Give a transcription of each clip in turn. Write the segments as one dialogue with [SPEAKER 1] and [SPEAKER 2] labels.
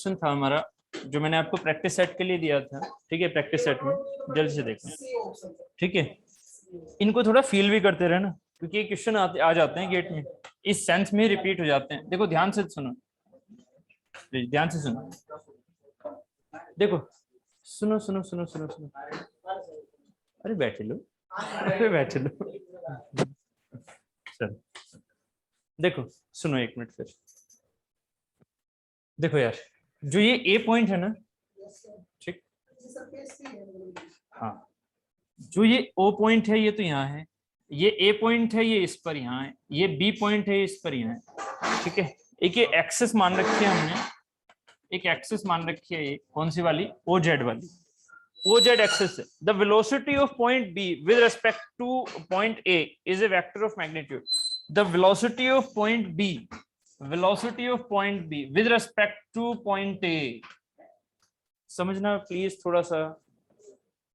[SPEAKER 1] Question था हमारा जो मैंने आपको प्रैक्टिस सेट के लिए दिया था, ठीक है। प्रैक्टिस सेट में जल्दी से देखना, ठीक है। इनको थोड़ा फील भी करते रहना क्योंकि ये क्वेश्चन आ जाते हैं गेट में, इस सेंस में रिपीट हो जाते हैं। देखो ध्यान से सुनो, ध्यान से सुनो, देखो सुनो सुनो सुनो सुनो सुनो। अरे बैठे लो, अरे बैठे लो। चलो देखो सुनो एक मिनट फिर। देखो यार, जो ये ए पॉइंट है ना, ठीक, हाँ, जो ये ओ पॉइंट है ये तो यहाँ है, ये ए पॉइंट है ये इस पर यहाँ है, ये बी पॉइंट है इस पर यहाँ है, ठीक है। एक ये एक्सेस मान रखी है हमने, एक एक्सेस मान रखी है, ये कौन सी वाली, ओ जेड वाली, ओ जेड एक्सेस है। The velocity of point B with respect to point A is a vector of magnitude. The velocity of point B, velocity of point B with respect to point A, समझना please थोड़ा सा,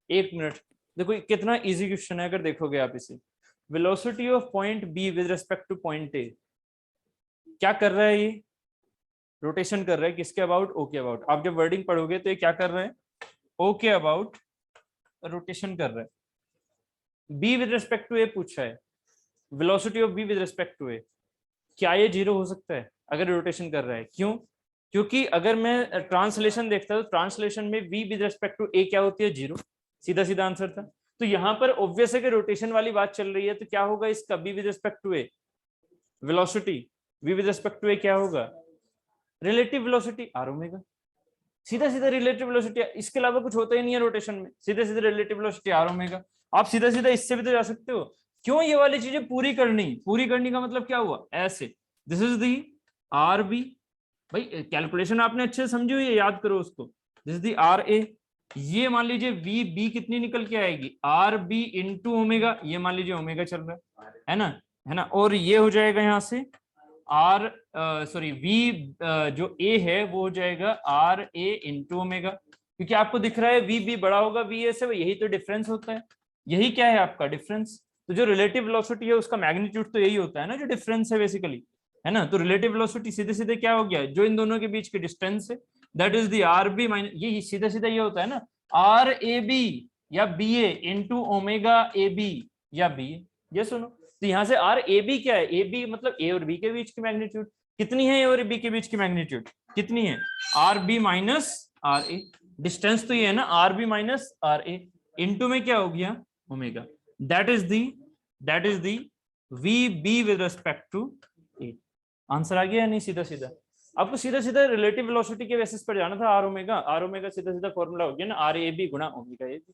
[SPEAKER 1] एक minute. देखो कितना easy question है अगर देखोगे आप इसे। Velocity of point B with respect to point ए, क्या कर रहा है ये, रोटेशन कर रहा है, किसके अबाउट, ओ के अबाउट। आप जब वर्डिंग पढ़ोगे तो ये क्या कर रहा है, ओ के अबाउट रोटेशन कर रहा है। B with respect to A पूछा है, velocity of B with respect to A, क्या ये जीरो हो सकता है अगर रोटेशन कर रहा है? क्यों? क्योंकि अगर मैं ट्रांसलेशन देखता हूँ, ट्रांसलेशन में v with respect to a क्या होती है, जीरो। सीधा सीधा आंसर था। तो यहाँ पर ऑब्वियस है कि रोटेशन वाली बात चल रही है, तो क्या होगा इसका b with respect to a, velocity v with respect to a क्या होगा, रिलेटिव वेलोसिटी r ओमेगा। सीधा सीधा रिलेटिव वेलोसिटी, इसके अलावा कुछ होता ही नहीं है रोटेशन में, सीधे सीधे रिलेटिव वेलोसिटी r ओमेगा। आप सीधा सीधा इससे भी तो जा सकते हो। क्यों ये वाली चीजें पूरी करनी, पूरी करने का मतलब क्या हुआ, ऐसे, this is the R B. भाई कैलकुलेशन आपने अच्छे से समझी हुई है, याद करो उसको। This is the R A, ये मान लीजिए वी बी कितनी निकल के आएगी, आर बी इंटू ओमेगा, ये मान लीजिए ओमेगा चल रहा है ना, है ना। और ये हो जाएगा यहाँ से आर, सॉरी वी जो ए है वो हो जाएगा आर ए इंटू ओमेगा, क्योंकि आपको दिख रहा है वी बी बड़ा होगा वी ए से, यही तो डिफरेंस होता है, यही क्या है आपका डिफरेंस। तो जो रिलेटिव वेलोसिटी है उसका मैग्नीट्यूड तो यही होता है ना, जो डिफरेंस है बेसिकली, है ना। तो रिलेटिव वेलोसिटी सीधे सीधे क्या हो गया, जो इन दोनों के बीच की डिस्टेंस है, that is the R B minus, ये सीधा सीधा ये होता है ना, आर ए बी या B A into omega A B या बी ए। ये सुनो, तो यहाँ से आर ए बी क्या है, ए बी मतलब ए और बी के बीच की मैग्नीट्यूड कितनी है, ए और बी के बीच की मैग्नीट्यूड कितनी है, R B minus R A. Distance तो ये है ना, R B minus R A, into में क्या हो गया omega, that is the V B with respect to A. Answer आ गया या नहीं, सीधा सीधा। आपको सीधा सीधा रिलेटिव वेलोसिटी के बेसिस पर जाना था, आर ओमेगा सीधा सीधा फॉर्मूला हो गया ना, आर ए बी गुणा ओमेगा ए बी,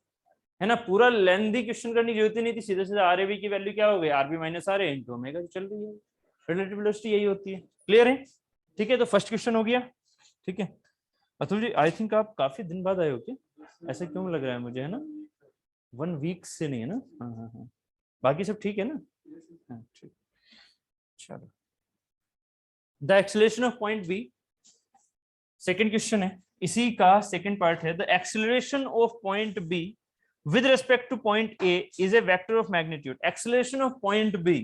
[SPEAKER 1] है ना। पूरा लेंथी क्वेश्चन करने की जरूरत ही नहीं थी, सीधा सीधा आर ए बी की वैल्यू क्या हो गई, R B minus R A into omega चल रही है, रिलेटिव वेलोसिटी यही होती है। क्लियर है, ठीक है। तो फर्स्ट क्वेश्चन हो गया, ठीक है। अतुल जी आई थिंक आप काफी दिन बाद आए हो क्या, ऐसा क्यों लग रहा है मुझे, है ना, 1 वीक से नहीं है ना। हाँ हाँ हाँ, बाकी सब ठीक है ना, हाँ ठीक। चलो, the acceleration of point B, second question है, इसी का सेकेंड पार्ट है। The acceleration of point B with respect to point A is a vector of magnitude. Acceleration of point B,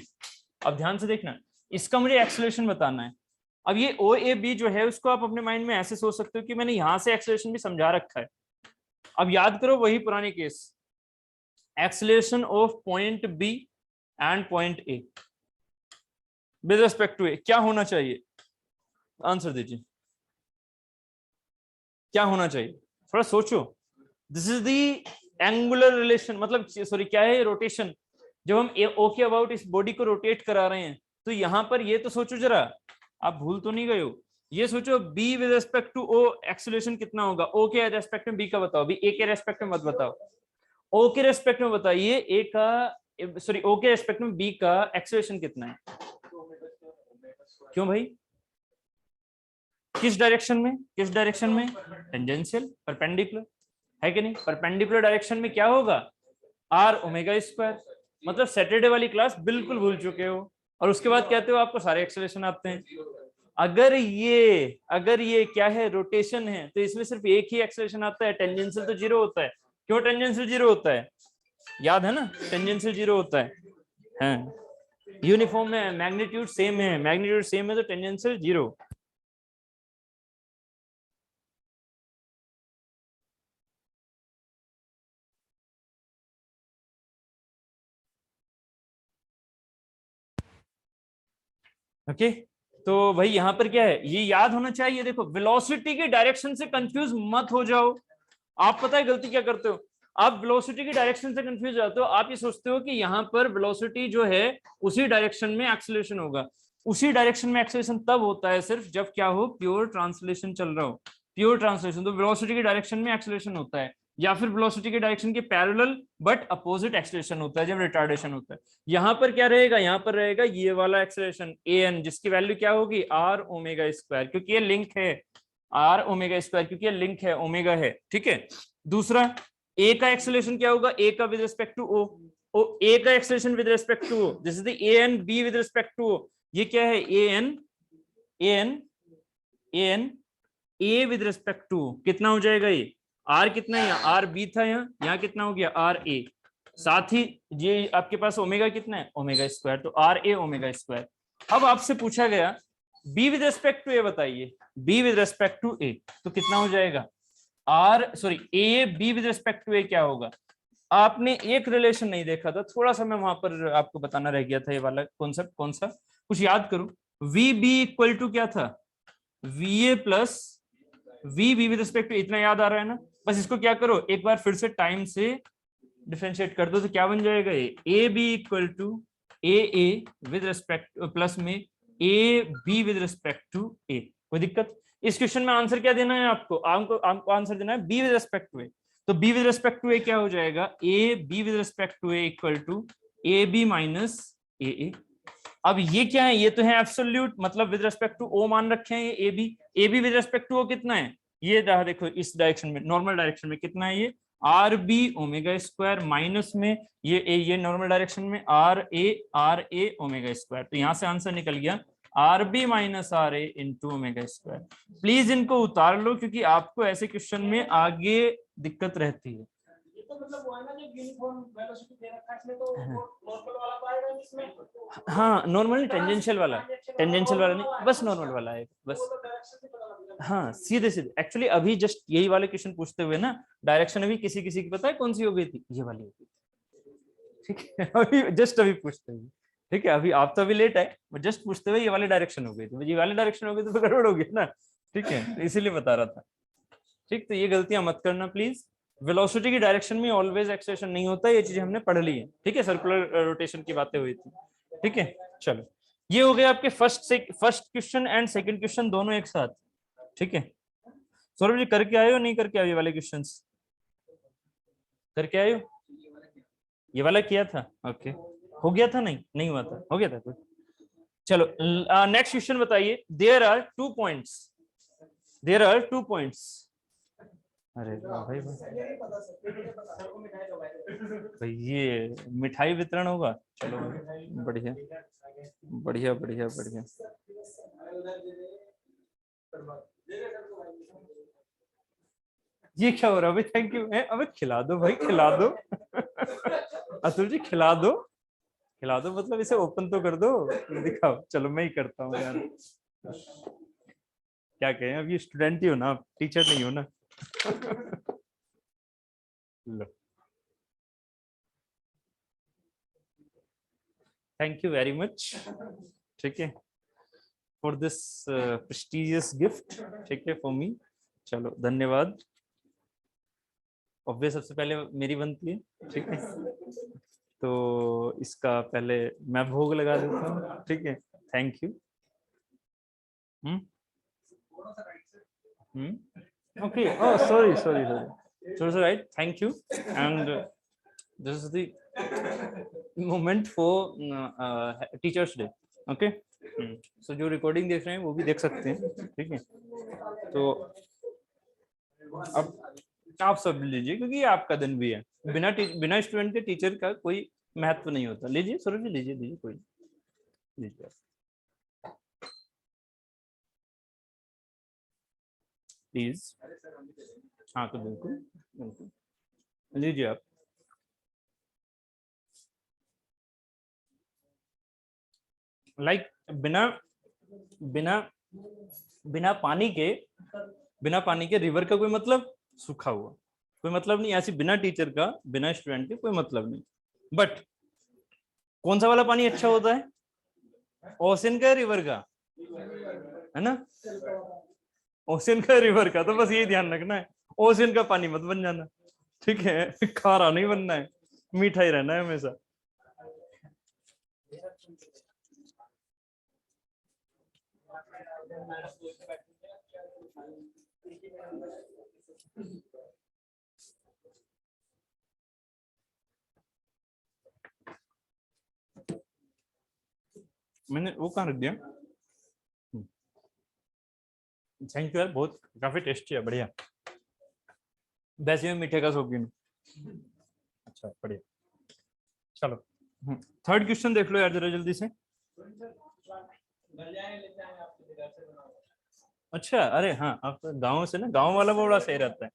[SPEAKER 1] अब ध्यान से देखना, इसका मुझे एक्सेलरेशन बताना है। अब ये ओ ए बी जो है उसको आप अपने माइंड में ऐसे सोच सकते हो कि मैंने यहां से एक्सेलरेशन भी समझा रखा है। अब याद करो वही पुरानी case, acceleration of point B and point A with respect to A क्या होना चाहिए, आंसर दीजिए, क्या होना चाहिए, थोड़ा सोचो। This is the angular relation, मतलब सॉरी क्या है, रोटेशन। जब हम ओ के अबाउट इस बॉडी को रोटेट करा रहे हैं तो यहां पर ये तो सोचो जरा, आप भूल तो नहीं गए हो, ये सोचो B with respect to O acceleration कितना होगा, ओ के रेस्पेक्ट में बी का बताओ, बी ए के रेस्पेक्ट में मत बताओ, ओ के रेस्पेक्ट में बताइए ए का, सॉरी ओ के रेस्पेक्ट में बी का एक्सेलरेशन कितना है। क्यों भाई, किस डायरेक्शन में, किस डायरेक्शन में, टेंजेंशियल परपेंडिकुलर, है कि नहीं। परपेंडिकुलर डायरेक्शन में क्या होगा, आर ओमेगा स्क्वायर। मतलब सैटरडे वाली क्लास बिल्कुल भूल चुके हो, और उसके बाद कहते हो आपको सारे एक्सेलरेशन आते हैं। अगर ये क्या है, रोटेशन है, तो इसमें सिर्फ एक ही एक्सेलरेशन आता है, टेंजेंशियल तो जीरो होता है। क्यों टेंजेंशियल जीरो होता है, याद है ना, टेंजेंशियल जीरो होता है। यूनिफॉर्म में मैग्नीट्यूड सेम है, मैग्नीट्यूड सेम है तो टेंजेंशियल जीरो। ओके तो भाई यहाँ पर क्या है, ये याद होना चाहिए। देखो वेलोसिटी की डायरेक्शन से कंफ्यूज मत हो जाओ। आप पता है गलती क्या करते हो, आप वेलोसिटी की डायरेक्शन से कंफ्यूज हो जाते हो। आप ये सोचते हो कि यहाँ पर वेलोसिटी जो है उसी डायरेक्शन में एक्सेलरेशन होगा। उसी डायरेक्शन में एक्सेलरेशन तब होता है सिर्फ जब क्या हो, प्योर ट्रांसलेशन चल रहा हो। प्योर ट्रांसलेशन तो वेलोसिटी की डायरेक्शन में एक्सेलरेशन होता है, या फिर वेलोसिटी के डायरेक्शन के पैरेलल बट अपोजिट एक्सेलरेशन होता है जब रिटार्डेशन होता है। यहाँ पर क्या रहेगा, यहाँ पर रहेगा ये वाला एक्सेलरेशन ए एन, जिसकी वैल्यू क्या होगी आर ओमेगा स्क्वायर, क्योंकि ये लिंक है आर ओमेगा स्क्वायर, क्योंकि ये लिंक है ओमेगा है। ठीक है, दूसरा ए का एक्सेलरेशन क्या होगा, ए का with respect to O A का acceleration with respect to O, this is the A N B with respect to O. ये क्या है A N A N A N A with respect to, कितना हो जाएगा ये are, कितना है आर बी था, यहाँ कितना हो गया आर ए। साथ ही ये आपके पास ओमेगा कितना है ओमेगा स्क्वायर, तो आर ए ओमेगा स्क्वायर। अब आपसे पूछा गया B with respect to A बताइए, B with respect to A तो कितना हो जाएगा R sorry A B with respect to A क्या होगा। आपने एक रिलेशन नहीं देखा था, थोड़ा सा मैं वहां पर आपको बताना रह गया था, ये वाला कॉन्सेप्ट कौन सा, कुछ याद करो। वी बी इक्वल टू क्या था, V A plus V B with respect to, इतना याद आ रहा है ना। बस इसको क्या करो एक बार फिर से टाइम से डिफरेंशिएट कर दो, तो क्या बन जाएगा ये A B equal to A with respect plus में A B with respect to A. कोई दिक्कत, इस क्वेश्चन में आंसर क्या देना है आपको, आपको आंसर देना है B with respect to A. तो B with respect to A क्या हो जाएगा, A B with respect to A equal to A B minus A. अब ये क्या है, ये तो है एब्सोल्यूट, मतलब विद रिस्पेक्ट टू ओ मान रखे हैं ये A B with respect to O कितना है, ये देखो इस डायरेक्शन में नॉर्मल डायरेक्शन में कितना है ये R B omega square, minus में ये नॉर्मल डायरेक्शन में आर ए ओमेगा स्क्वायर। तो यहाँ से आंसर निकल गया R B minus R A into omega square. Please इनको उतार लो, क्योंकि आपको ऐसे क्वेश्चन में आगे दिक्कत रहती है। तो मतलब वो है ना जो यूनिफॉर्म वेलोसिटी दे रखा है इसमें, तो नॉर्मल वाला पाएगा इसमें। हाँ नॉर्मल टेंजेंशियल वाला नहीं, बस नॉर्मल वाला है बस। हाँ सीधे सीधे, एक्चुअली अभी जस्ट यही वाले क्वेश्चन पूछते हुए ना डायरेक्शन अभी किसी किसी की पता है कौन सी हो गई थी, ये वाली हो गई थी। ठीक है अभी जस्ट अभी पूछते हुए, ठीक है अभी आप तो अभी लेट आए, जस्ट पूछते हुए ये वाले डायरेक्शन हो गई थी, ये वाले डायरेक्शन हो गई तो गड़बड़ हो गई ना। ठीक है तो इसीलिए बता रहा था। ठीक, तो ये गलतियां मत करना प्लीज। वेलोसिटी की डायरेक्शन में ऑलवेज एक्सेलरेशन नहीं होता, ये चीजें हमने पढ़ ली है। ठीक है, सर्कुलर रोटेशन की बातें हुई थी। ठीक है चलो, ये हो गए आपके first question and second question दोनों एक साथ। ठीक है सौरभ जी करके आए हो नहीं करके आए ये वाले क्वेश्चंस, करके आए हो, ये वाला किया था ओके, हो गया था नहीं हुआ था, हो गया था कुछ। चलो नेक्स्ट क्वेश्चन बताइए, देयर आर 2 पॉइंट्स। अरे भाई भाई ये मिठाई वितरण होगा, चलो बढ़िया बढ़िया बढ़िया बढ़िया। ये क्या हो रहा है भाई, थैंक यू। अबे खिला दो भाई, खिला दो। अतुल जी खिला दो मतलब इसे ओपन तो कर दो, दिखाओ। चलो मैं ही करता हूँ यार, क्या कहें, अब ये स्टूडेंट ही हो ना, टीचर नहीं हो ना। लो थैंक यू वेरी मच, ठीक है, फॉर दिस प्रेस्टिजियस गिफ्ट। ठीक है फॉर मी, चलो धन्यवाद। ऑब्वियस सबसे पहले मेरी बनती है, ठीक है, तो इसका पहले मैं भोग लगा देता हूँ। ठीक है thank you. Okay oh sorry right, thank you. And this is the moment for teachers day. Okay so जो रिकॉर्डिंग देख रहे हैं वो भी देख सकते हैं। ठीक है तो अब आप सब लीजिए, क्योंकि ये आपका दिन भी है। बिना स्टूडेंट के टीचर का कोई महत्व नहीं होता। लीजिए सौरभ जी, लीजिए कोई लीजिए प्लीज। हाँ तो बिल्कुल लीजिए आप। लाइक बिना पानी के रिवर का कोई मतलब, सूखा हुआ कोई मतलब नहीं। ऐसे बिना टीचर का, बिना स्टूडेंट के कोई मतलब नहीं। बट कौन सा वाला पानी अच्छा होता है, ओशन का रिवर का, है ना? ओशन का रिवर का, तो बस ये ध्यान रखना है, ओशन का पानी मत बन जाना, ठीक है? खारा नहीं बनना है, मीठा ही रहना है हमेशा। मैंने वो कहाँ रख दिया? थैंक यू यार, बहुत काफी टेस्टी है, बढ़िया। वैसे में मीठे का शौकीन। अच्छा बढ़िया, चलो थर्ड क्वेश्चन देख लो यार जरा जल्दी से। अच्छा, अरे हाँ, आप तो गाँव से ना, गाँव वाला बड़ा सही रहता है।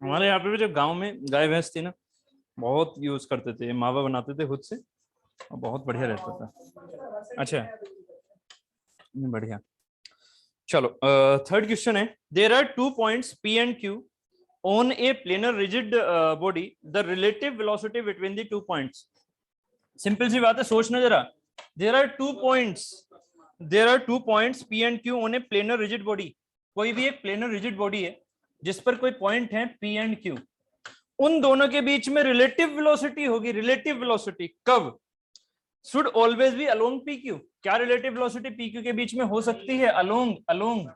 [SPEAKER 1] हमारे यहाँ पे भी जब गाँव में गाय भैंस थी ना, बहुत यूज करते थे, मावा बनाते थे खुद से, और बहुत बढ़िया रहता था। अच्छा बढ़िया, चलो थर्ड क्वेश्चन है, there are 2 points P and Q on a planar rigid body, the relative velocity between the 2 points। Simple सी बात है, सोचना जरा। There are 2 points P and Q on a planar rigid body। कोई भी एक planar rigid body है जिस पर कोई पॉइंट है P and Q, उन दोनों के बीच में रिलेटिव वेलोसिटी होगी। रिलेटिव वेलोसिटी कब? Should always be along PQ। क्या रिलेटिव वेलोसिटी PQ के बीच में हो सकती है? Along, along.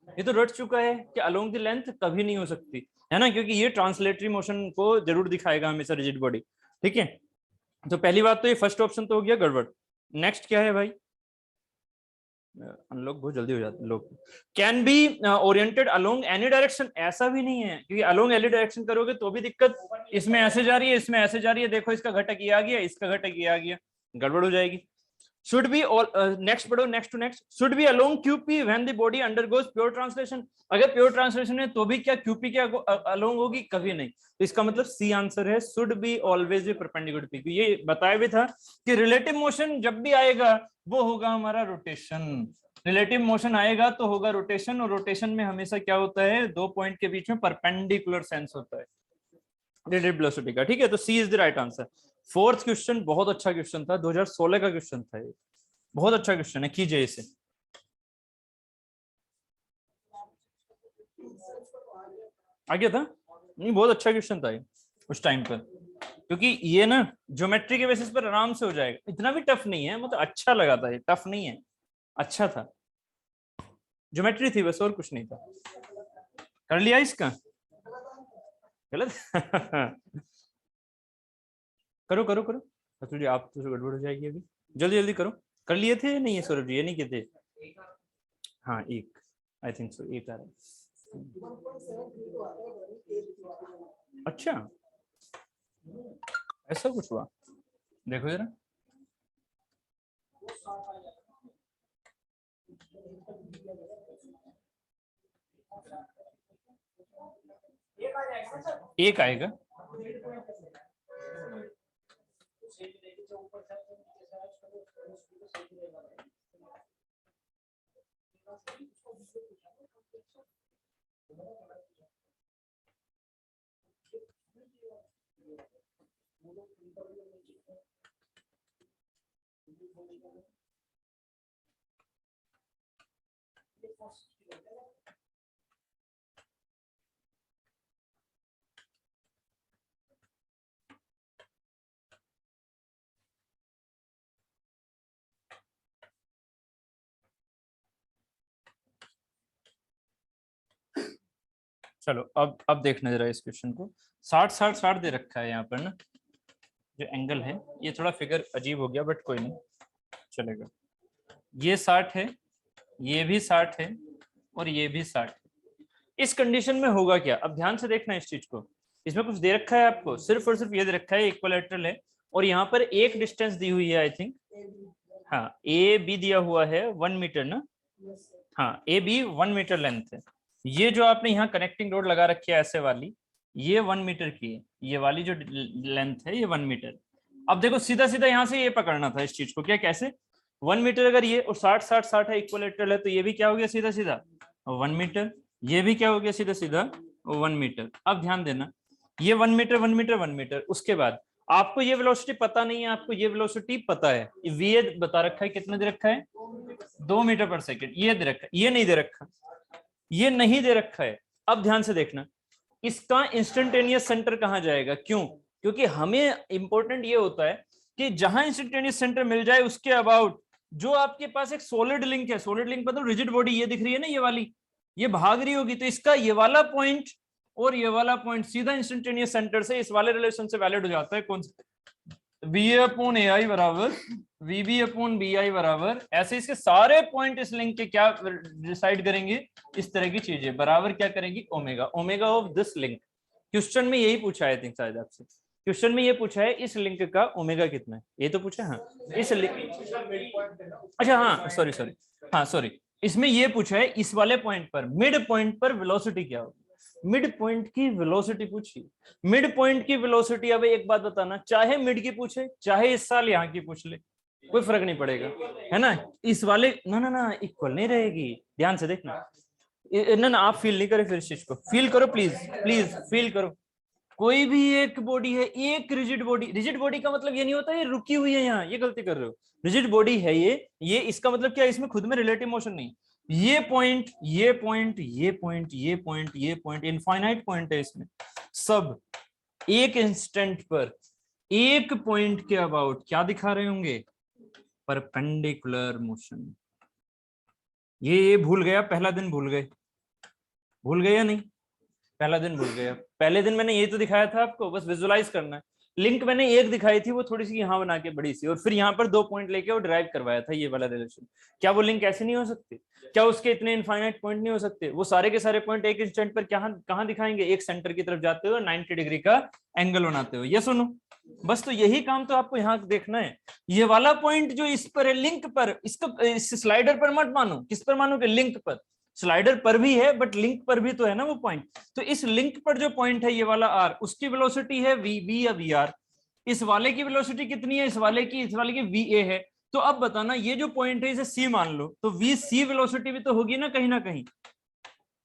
[SPEAKER 1] ये तो रट चुका है कि अलोंग द लेंथ कभी नहीं हो सकती, है ना, क्योंकि ये ट्रांसलेटरी मोशन को जरूर दिखाएगा हमेशा रिजिड बॉडी, ठीक है? तो पहली बात तो ये फर्स्ट ऑप्शन तो हो गया गड़बड़। नेक्स्ट क्या है भाई? अनलॉक बहुत जल्दी हो जाते हैं लोग। Can be oriented along any direction, ऐसा भी नहीं है, क्योंकि अलोंग एनी डायरेक्शन करोगे तो भी दिक्कत। इसमें ऐसे जा रही है, इसमें ऐसे जा रही है, देखो इसका घटक ये आ गया, इसका घटक ये आ गया, गड़बड़ हो जाएगी। should be all next बढ़ो, next to next, should be along QP when the body undergoes pure translation। अगर प्योर ट्रांसलेशन है तो भी क्या QP के along होगी? कभी नहीं। तो इसका मतलब सी आंसर है, should be always be perpendicular to PQ। ये बताया भी था कि रिलेटिव मोशन जब भी आएगा वो होगा हमारा रोटेशन। रिलेटिव मोशन आएगा तो होगा रोटेशन, और रोटेशन में हमेशा क्या होता है? 2 पॉइंट के बीच में परपेंडिकुलर सेंस होता है रिलेटिव वेलोसिटी का, ठीक है? तो C is the right answer. Fourth question बहुत अच्छा क्वेश्चन था, 2016 का क्वेश्चन था ये, बहुत अच्छा क्वेश्चन है, कीजिए इसे। आ गया था? नहीं, बहुत अच्छा क्वेश्चन था ये उस टाइम पर, क्योंकि ये ना ज्योमेट्री के बेसिस पर आराम से हो जाएगा, इतना भी टफ नहीं है, मतलब अच्छा लगा था ये, टफ नहीं है, अच्छा था। ज्योमेट्री थी बस, और कुछ नहीं था। कर लिया इसका? गलत? करो करो करो, अतुल जी आप तो गड़बड़ हो जाएगी अभी, जल्दी जल्दी करो। कर लिए थे या नहीं है सौरभ जी? ये नहीं किए थे? हाँ एक, आई थिंक सो एक आ रहा है। अच्छा ऐसा कुछ हुआ, देखो जरा। एक आएगा, चलो अब देखना जरा इस क्वेश्चन को। 60 60 60 दे रखा है यहाँ पर ना, जो एंगल है ये थोड़ा फिगर अजीब हो गया, बट कोई नहीं चलेगा। ये 60 है, ये भी 60 है, और ये भी 60 है। इस कंडीशन में होगा क्या? अब ध्यान से देखना इस चीज को, इसमें कुछ दे रखा है आपको, सिर्फ और सिर्फ ये दे रखा है इक्विलैटरल है, और यहाँ पर एक डिस्टेंस दी हुई है आई थिंक, हाँ ए बी दिया हुआ है 1 मीटर ना, हाँ ए बी 1 मीटर लेंथ है। ये जो आपने यहाँ कनेक्टिंग रोड लगा रखी है ऐसे वाली, ये 1 मीटर की है, ये वाली जो लेंथ है ये 1 मीटर। अब देखो सीधा सीधा यहाँ से ये पकड़ना था इस चीज को, क्या कैसे? 1 मीटर अगर ये और 60 60 60 है, इक्विलैटरल है, तो ये भी क्या हो गया सीधा सीधा 1 मीटर, ये भी क्या हो गया सीधा सीधा 1 मीटर। अब ध्यान देना, ये 1 मीटर 1 मीटर 1 मीटर, उसके बाद आपको ये वेलोसिटी पता नहीं है, आपको ये वेलोसिटी पता है, वी ए बता रखा है, कितना दे रखा है 2 मीटर पर सेकंड, ये दे रखा है, ये नहीं दे रखा, ये नहीं दे रखा है। अब ध्यान से देखना, इसका इंस्टेंटेनियस सेंटर कहां जाएगा, क्यों, क्योंकि हमें इंपॉर्टेंट ये होता है कि जहां इंस्टेंटेनियस सेंटर मिल जाए उसके अबाउट जो आपके पास एक सॉलिड लिंक है, सॉलिड लिंक मतलब रिजिड बॉडी, ये दिख रही है ना, ये वाली, ये भाग रही होगी, तो इसका ये वाला पॉइंट और ये वाला पॉइंट सीधा इंस्टेंटेनियस सेंटर से इस वाले रिलेशन से वैलिड हो जाता है। कौन सा, वी अपॉन ए आई बराबर V B upon B I बराबर, ऐसे इसके सारे पॉइंट इस लिंक के क्या डिसाइड करेंगे, इस तरह की चीजें बराबर क्या करेंगी, omega, omega of this link. Question में यही पूछा है, आई थिंक शायद आपसे क्वेश्चन में ये पूछा है इस लिंक का ओमेगा कितना है, ये तो पूछा है, हाँ इस लिंक, अच्छा हाँ सॉरी सॉरी, हाँ सॉरी, इसमें ये पूछा है इस वाले पॉइंट पर, मिड पॉइंट पर वेलोसिटी क्या होगी, मिड पॉइंट की वेलोसिटी पूछी, मिड पॉइंट की वेलोसिटी। अब एक बात बताना, चाहे मिड की पूछे चाहे इस साल यहाँ की पूछ ले, कोई फर्क नहीं पड़ेगा, है ना, इस वाले ना ना ना इक्वल नहीं रहेगी, ध्यान से देखना, ना ना आप फील नहीं करें, फिर इस चीज को फील करो प्लीज, प्लीज फील करो। कोई भी एक बॉडी है, एक रिजिड बॉडी, रिजिड बॉडी का मतलब ये नहीं होता ये रुकी हुई है यहाँ, ये गलती कर रहे हो, रिजिड बॉडी है ये इसका मतलब क्या, इसमें खुद में रिलेटिव मोशन नहीं, ये पॉइंट ये पॉइंट ये पॉइंट ये पॉइंट ये पॉइंट इनफाइनाइट पॉइंट है, इसमें सब एक इंस्टेंट पर एक पॉइंट के अबाउट क्या दिखा रहे होंगे, परपेंडिकुलर मोशन। ये भूल गया, पहला दिन भूल गए या नहीं, पहला दिन भूल गया, पहले दिन मैंने ये तो दिखाया था आपको, बस विजुलाइज करना है। लिंक मैंने एक दिखाई थी, वो थोड़ी सी यहाँ बना के बड़ी सी, और फिर यहाँ पर 2 पॉइंट लेके वो ड्राइव करवाया था ये वाला रिलेशन। क्या वो लिंक ऐसे नहीं हो सकते, क्या उसके इतने इनफाइनाइट पॉइंट नहीं हो सकते, वो सारे के सारे पॉइंट एक इंस्टेंट पर कहाँ दिखाएंगे, एक सेंटर की तरफ जाते हुए 90 डिग्री का एंगल बनाते हुए, ये सुनो बस, तो यही काम तो आपको यहाँ देखना है। ये वाला पॉइंट जो इस पर है लिंक पर, इसको इस स्लाइडर पर मत मानो, किस पर मानो, लिंक पर, स्लाइडर पर भी है बट लिंक पर भी तो है ना वो पॉइंट, तो इस लिंक पर जो पॉइंट है ये वाला आर, उसकी वेलोसिटी है वी बी या वी आर, इस वाले की वेलोसिटी कितनी है, इस वाले की वी ए है। तो अब बताना ये जो पॉइंट है इसे सी मान लो, तो वी सी वेलोसिटी भी तो होगी ना कहीं,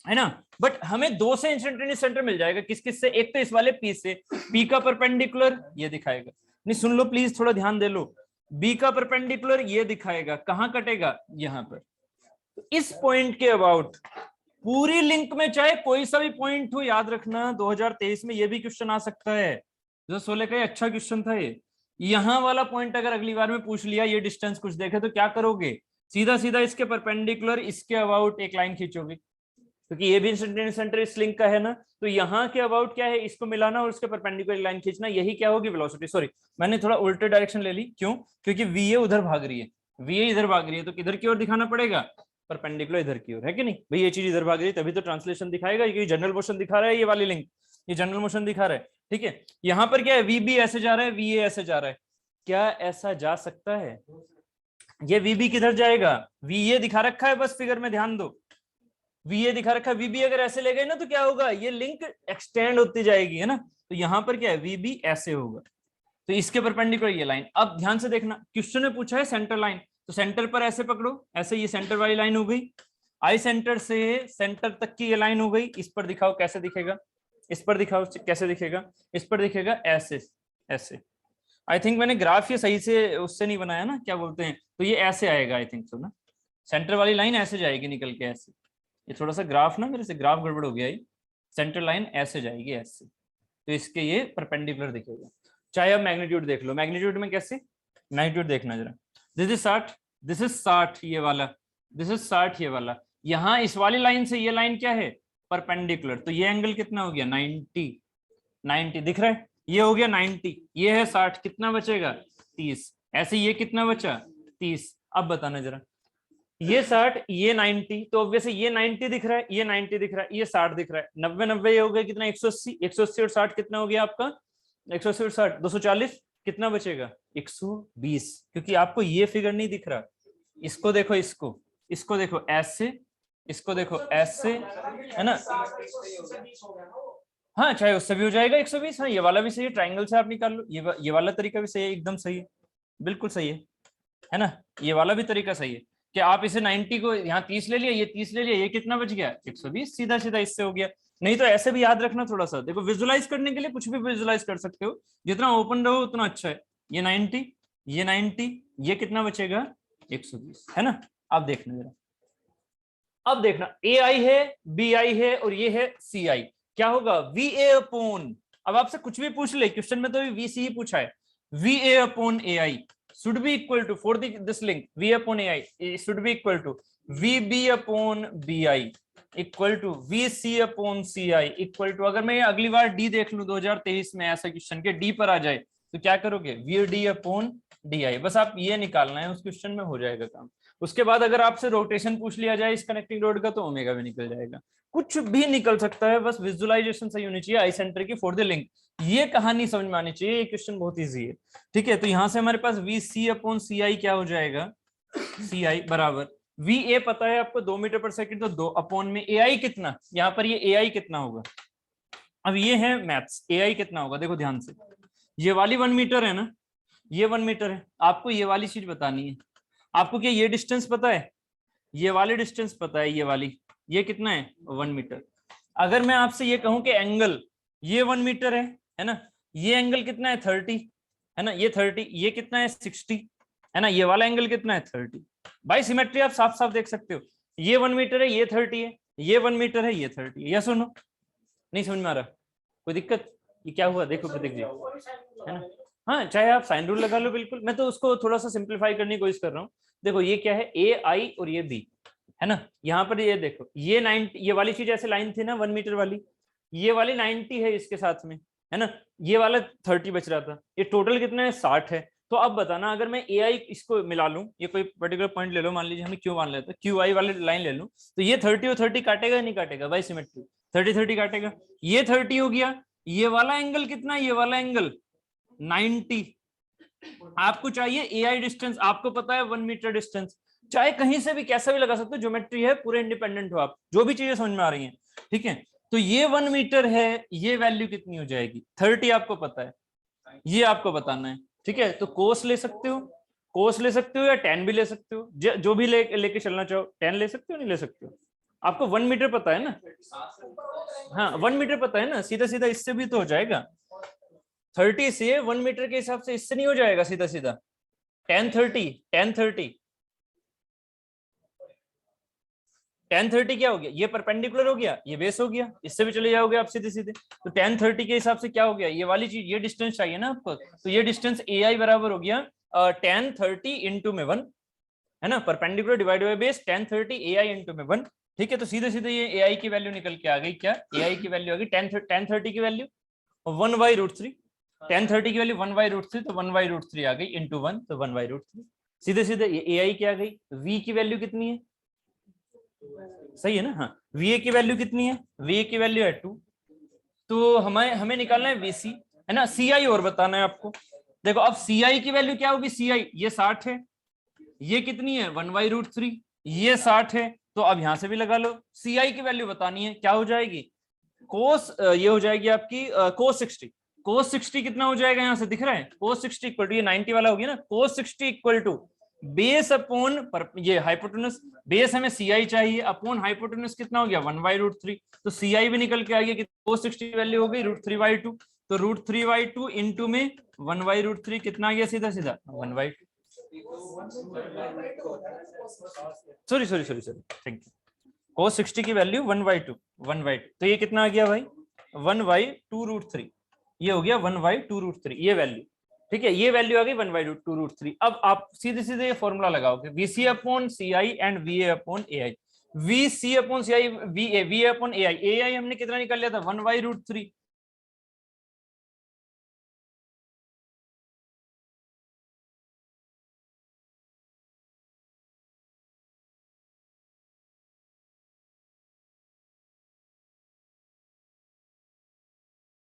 [SPEAKER 1] है ना, बट हमें 2 से इंस्टेंटेनियस सेंटर मिल जाएगा, किस किस से, एक तो इस वाले पी से, पी का परपेंडिकुलर ये दिखाएगा, नहीं सुन लो प्लीज थोड़ा ध्यान दे लो, बी का परपेंडिकुलर ये दिखाएगा, कहां कटेगा, यहां पर, इस पॉइंट के अबाउट पूरी लिंक में चाहे कोई सा भी पॉइंट हो, याद रखना 2023 में ये भी क्वेश्चन आ सकता है, 2016 का अच्छा क्वेश्चन था ये, यहां वाला पॉइंट अगर अगली बार में पूछ लिया, ये डिस्टेंस कुछ देखे तो क्या करोगे, सीधा सीधा इसके परपेंडिकुलर इसके अबाउट एक लाइन खींचोगे, क्योंकि ये भी इंस्टेंटेनियस सेंटर इस लिंक का है ना, तो यहाँ के अबाउट क्या है, इसको मिलाना और उसके परपेंडिकुलर लाइन खींचना, यही क्या होगी वेलोसिटी। सॉरी मैंने थोड़ा उल्टे डायरेक्शन ले ली, क्यों, क्योंकि वी ए उधर भाग रही है, वी ए इधर भाग रही है, तो किधर की ओर दिखाना पड़ेगा, परपेंडिकुलर इधर की ओर, है कि नहीं भाई, ये चीज इधर भाग रही है तभी तो ट्रांसलेशन दिखाएगा, क्योंकि जनरल मोशन दिखा रहा है ये वाली लिंक, ये जनरल मोशन दिखा रहा है, ठीक है। यहाँ पर क्या है, वी बी ऐसे जा रहा है, वी ए ऐसे जा रहा है, क्या ऐसा जा सकता है, ये वी बी किधर जाएगा, वी ए दिखा रखा है बस फिगर में ध्यान दो, वी ए दिखा रखा है, वी बी अगर ऐसे ले गए ना तो क्या होगा, ये लिंक एक्सटेंड होती जाएगी, है ना, तो यहाँ पर क्या है, वी बी ऐसे होगा, तो इसके परपेंडिकुलर ये लाइन। अब ध्यान से देखना, क्वेश्चन में पूछा है सेंटर लाइन, तो सेंटर पर ऐसे पकड़ो, ऐसे ये सेंटर वाली लाइन हो गई, आई सेंटर से सेंटर तक की ये लाइन हो गई, इस पर दिखाओ कैसे दिखेगा, इस पर दिखाओ कैसे दिखेगा, इस पर दिखेगा ऐसे ऐसे, आई थिंक मैंने ग्राफ ये सही से उससे नहीं बनाया ना, क्या बोलते हैं, तो ये ऐसे आएगा आई थिंक सो ना, सेंटर वाली लाइन ऐसे जाएगी निकल के ऐसे, ये थोड़ा सा ग्राफ ना मेरे से ग्राफ गड़बड़ हो गया, सेंटर लाइन ऐसे जाएगी ऐसे, तो इसके ये परपेंडिकुलर दिखेगा। चाहे अब मैग्नीट्यूड देख लो, मैग्नीट्यूड में कैसे, मैग्नीट्यूड देखना जरा, दिस इज 60, दिस इज 60 ये वाला, दिस इज 60 ये वाला, यहाँ इस वाली लाइन से ये लाइन क्या है, परपेंडिकुलर, तो ये एंगल कितना हो गया 90, 90 दिख रहा है, ये हो गया 90, ये है 60, कितना बचेगा 30, ऐसे ये कितना बचा 30। अब बताना जरा, ये 60 ये 90, तो ऑब्वियसली ये 90 दिख रहा है, ये 90 दिख रहा है, ये 60 दिख रहा है, 90 90 ये हो गया कितना 180, 180 और 60 कितना हो गया आपका, 180 और 60 240, कितना बचेगा 120, क्योंकि आपको ये फिगर नहीं दिख रहा, इसको देखो, इसको देखो ऐसे, इसको देखो ऐसे, है ना, हाँ चाहे उससे भी हो जाएगा 120, हाँ ये वाला भी सही है, ट्राइंगल से आप निकाल लो, ये वाला तरीका भी सही है, एकदम सही है, बिल्कुल सही है ना, ये वाला भी तरीका सही है कि आप इसे 90 को यहाँ 30 ले लिया, ये 30 ले लिया, ये कितना बच गया 120, सीधा सीधा इससे हो गया, नहीं तो ऐसे भी याद रखना थोड़ा सा, देखो विजुलाइज करने के लिए कुछ भी विजुलाइज कर सकते हो, जितना ओपन रहो उतना अच्छा है। ये 90, ये 90, ये कितना बचेगा 120, है ना। अब देखना जरा, अब देखना ए आई है, बी आई है और ये है सी आई, क्या होगा वी ए अपॉन, अब आपसे कुछ भी पूछ ले, क्वेश्चन में तो वी सी ही पूछा है, V A upon A I should be equal to, for this link v upon ai should be equal to vb upon bi equal to vc upon ci equal to, अगर मैं अगली बार d देख लूं 2023 में ऐसा question के d पर आ जाए तो क्या करोगे vd upon di, बस आप ये निकालना है, उस क्वेश्चन में हो जाएगा काम। उसके बाद अगर आपसे रोटेशन पूछ लिया जाए इस कनेक्टिंग रोड का तो ओमेगा भी निकल जाएगा, कुछ भी निकल सकता है, बस विजुअलाइजेशन सही होनी चाहिए आई सेंटर की फॉर द लिंक, ये कहानी समझ में आनी चाहिए, ये क्वेश्चन बहुत इजी है। ठीक है, तो यहां से हमारे पास वी सी अपॉन सी आई क्या हो जाएगा, सी आई बराबर वी ए पता है आपको 2 मीटर पर सेकंड, तो 2 अपॉन में ए आई कितना, यहाँ पर ये ए आई कितना होगा, अब ये है मैथ्स, ए आई कितना होगा देखो ध्यान से, ये वाली 1 मीटर है ना, ये 1 मीटर है, आपको ये वाली चीज बतानी है, आपको क्या ये डिस्टेंस पता है, ये वाली डिस्टेंस पता है, ये वाली, ये कितना है 1 मीटर। अगर मैं आपसे ये कहूं कि एंगल ये 1 मीटर है ना, ये एंगल कितना है 30 है ना, ये 30, ये कितना है 60 है ना, ये वाला एंगल कितना है 30, बाई सिमेट्री आप साफ साफ देख सकते हो, ये 1 मीटर है, ये 30 है, ये 1 मीटर है, ये 30 है, या सुनो नहीं समझ में आ रहा, कोई दिक्कत, ये क्या हुआ देखो प्रतीक जी, है ना, हाँ चाहे आप साइन रूल लगा लो बिल्कुल, मैं तो उसको थोड़ा सा सिंप्लीफाई करने की कोशिश कर रहा हूँ। देखो ये क्या है ए आई और ये बी है ना, यहाँ पर ये देखो ये 90, ये वाली चीज ऐसे लाइन थी ना 1 मीटर वाली, ये वाली 90 है इसके साथ में है ना, ये वाला 30 बच रहा था, ये टोटल कितना है 60 है। तो अब बताना अगर मैं ए आई इसको मिला लूं, ये कोई पर्टिकुलर पॉइंट ले लो, मान लीजिए हमें क्यू मान लेते हैं, क्यू आई वाले लाइन ले लूं, तो ये 30 और 30 काटेगा नहीं काटेगा भाई सिमेट्री, 30 काटेगा, ये 30 हो गया, ये वाला एंगल कितना, ये वाला एंगल 90, आपको चाहिए ए आई डिस्टेंस, आपको पता है 1 मीटर डिस्टेंस, चाहे कहीं से भी कैसा भी लगा सकते हो, ज्योमेट्री है पूरे इंडिपेंडेंट हो आप, जो भी चीजें समझ में आ रही हैं। ठीक है, तो ये 1 मीटर है, ये वैल्यू कितनी हो जाएगी 30 आपको पता है, ये आपको बताना है। ठीक है, तो कोस ले सकते हो, कोस ले सकते हो या tan भी ले सकते हो, जो भी लेके चलना चाहो, tan ले सकते हो नहीं ले सकते हो, आपको 1 मीटर पता है ना, हाँ 1 मीटर पता है ना, सीधा सीधा इससे भी तो हो जाएगा, 30 से 1 मीटर के हिसाब से इससे नहीं हो जाएगा सीधा सीधा, tan 30 क्या हो गया, ये परपेंडिकुलर हो गया, ये बेस हो गया, इससे भी चले जाओगे आप सीधे सीधे, तो tan 30 के हिसाब से क्या हो गया, ये वाली चीज, ये डिस्टेंस चाहिए ना आपको, तो ये डिस्टेंस ए आई बराबर हो गया tan 30 इंटू में 1 है ना, perpendicular divide by base tan 30 A I into में 1। ठीक है, तो सीधे सीधे ये ए आई की वैल्यू निकल के आ गई, क्या ए आई की वैल्यू आ गई tan 30 की वैल्यू 1/√3, tan 30 की वैल्यू 1/√3, तो 1/√3 आ गई इंटू 1, तो 1/√3, सीधे सीधे ये ए आई क्या आ गई, v की वैल्यू कितनी है, सही है ना, हाँ va की वैल्यू कितनी है, va की वैल्यू है 2, तो हमें निकालना है vc है ना, ci और बताना है आपको। देखो अब ci की वैल्यू क्या होगी, ci ये 60 है, ये कितनी है 1/√3, ये 60 है, तो अब यहां से भी लगा लो, ci की वैल्यू बतानी है, क्या हो जाएगी कोस, ये हो जाएगी आपकी कोस 60, कोस 60 कितना हो जाएगा, यहां से दिख रहा है कोस 60 इक्वल टू, ये 90 वाला हो गया ना, कोस 60 इक्वल टू बेस अपॉन ये हाइपोटेनस, बेस हमें सी आई चाहिए, अपॉन हाइपोटेनस कितना हो गया 1/√3, तो सी आई भी निकल के आ गया कि कोस 60 वैल्यू हो गई √3/2, तो √3/2 इंटू में 1/√3 कितना आ गया, सीधा सीधा 1/2, सॉरी थैंक यू, कोस 60 की वैल्यू 1/2, तो ये कितना आ गया भाई 1/2√3, ये हो गया 1/2√3 ये वैल्यू। ठीक है, ये वैल्यू आ गई 1/2√3। अब आप सीधे सीधे ये फॉर्मूला लगाओगे, VC upon CI and VA upon AI, VC upon CI VA upon AI, AI हमने कितना निकाल लिया था 1/√3,